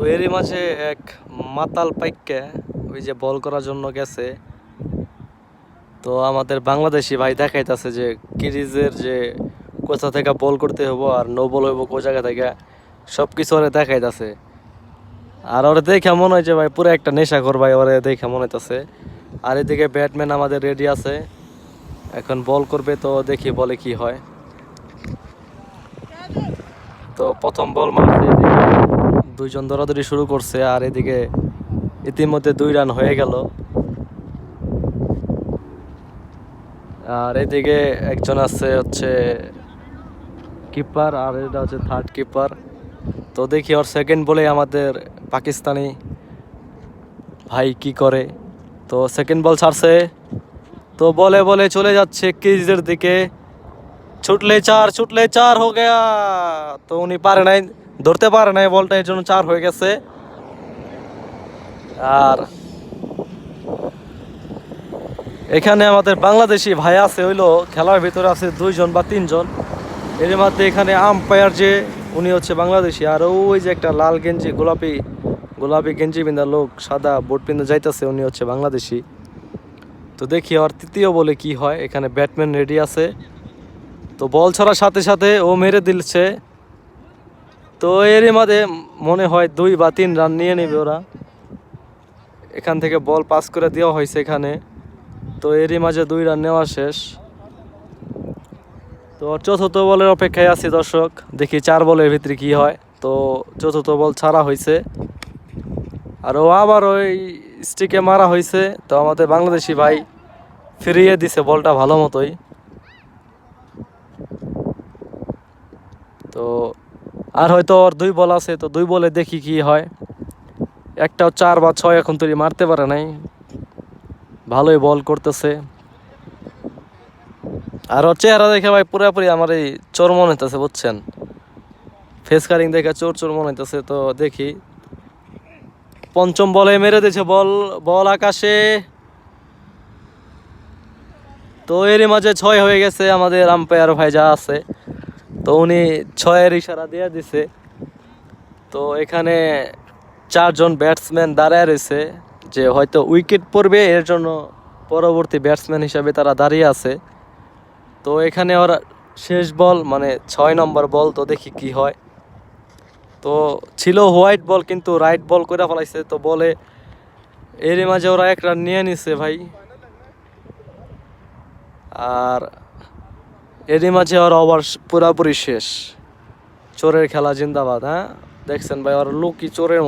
তো এরই মাঝে এক মাতাল পাইক্যা ওই যে বল করার জন্য গেছে। তো আমাদের বাংলাদেশি ভাই দেখাইতেছে যে ক্রিজের যে কোথা থেকে বল করতে হবো আর নো বল হইব কোন জায়গা থেকে, সব কিছু ওরে দেখাইতেছে। আর ওরে দেখে মনে হয় যে ভাই পুরো একটা নেশাখোর ভাই, ওরে দেখে মনে হইতেছে। আর এদিকে ব্যাটম্যান আমাদের রেডি আছে, এখন বল করবে, তো দেখি বলে কি হয়। তো প্রথম বল মারছে, এদিকে দুইজন দৌড়াদৌড়ি শুরু করছে, আর এদিকে ইতিমধ্যে 2 রান হয়ে গেল। আর এদিকে একজন আছে হচ্ছে কিপার, আর এটা হচ্ছে থার্ড কিপার। তো দেখি ওর সেকেন্ড বলে আমাদের পাকিস্তানি ভাই কি করে। তো সেকেন্ড বল ছাড়ছে, তো বলে বলে চলে যাচ্ছে ক্রিজের দিকে। ছুটলে চার হো গেয়া। তো উনি পারে নাই, ধরতে পারে নাই বলটা, এর জন্য 4 হয়ে গেছে। আর এখানে আমাদের বাংলাদেশি ভাই আছে হইলো, খেলার ভিতরে আছে 2 জন বা 3 জন। এর মধ্যে এখানে আম্পায়ার যে, উনি হচ্ছে বাংলাদেশি। আর ওই যে একটা লাল গেঞ্জি গোলাপি গোলাপি গেঞ্জি পিন্ধা লোক সাদা বুট পিন্ধা যাইতেছে, উনি হচ্ছে বাংলাদেশি। তো দেখি আর তৃতীয় বলে কি হয়। এখানে ব্যাটম্যান রেডি আছে, তো বল ছাড়ার সাথে সাথে ও মেরে দিচ্ছে। তো এরই মাঝে মনে হয় 2 বা 3 রান নিয়ে নেবে ওরা। এখান থেকে বল পাস করে দেওয়া হয়েছে এখানে। তো এরই মাঝে 2 রান নেওয়া শেষ। তো চতুর্থ বলের অপেক্ষায় আছি দর্শক, দেখি 4 বলের ভিতরে কি হয়। তো চতুর্থ বল ছাড়া হয়েছে, আর ও আবার ওই স্টিকে মারা হয়েছে। তো আমাদের বাংলাদেশি ভাই ফিরিয়ে দিছে বলটা ভালো মতোই। তো আর হয়তো ওর 2 বল আছে, তো 2 বলে দেখি কি হয়। একটাও 4 বা 6 এখন তৈরি মারতে পারে নাই, ভালোই বল করতেছে। আর ওর চেহারা দেখে ভাই পুরোপুরি আমার এই চোর মনে হইতেছে, বুঝছেন, ফেস কারিং দেখে চোর চোর মনে হইতেছে। তো দেখি পঞ্চম বলে মেরে দিয়েছে বল, বল আকাশে। তো এরই মাঝে 6 হয়ে গেছে। আমাদের আম্পায়ার ভাই যা আছে, তো উনি 6-এর ইশারা দিয়ে দিছে। তো এখানে 4 জন ব্যাটসম্যান দাঁড়ায় রয়েছে, যে হয়তো উইকেট পড়বে এর জন্য পরবর্তী ব্যাটসম্যান হিসাবে তারা দাঁড়িয়ে আছে। তো এখানে ওরা শেষ বল মানে 6 নম্বর বল, তো দেখি কি হয়। তো ছিল হোয়াইট বল, কিন্তু রাইট বল করে ফেলাইছে। তো বলে এরই মাঝে ওরা 1 রান নিয়ে নিছে ভাই। আর এরই মাঝে ওরা ওভার পুরাপুরি শেষ। চোরের খেলা জিন্দাবাদ। হ্যাঁ, দেখছেন ভাই, ওর লোকই চোরের মতো।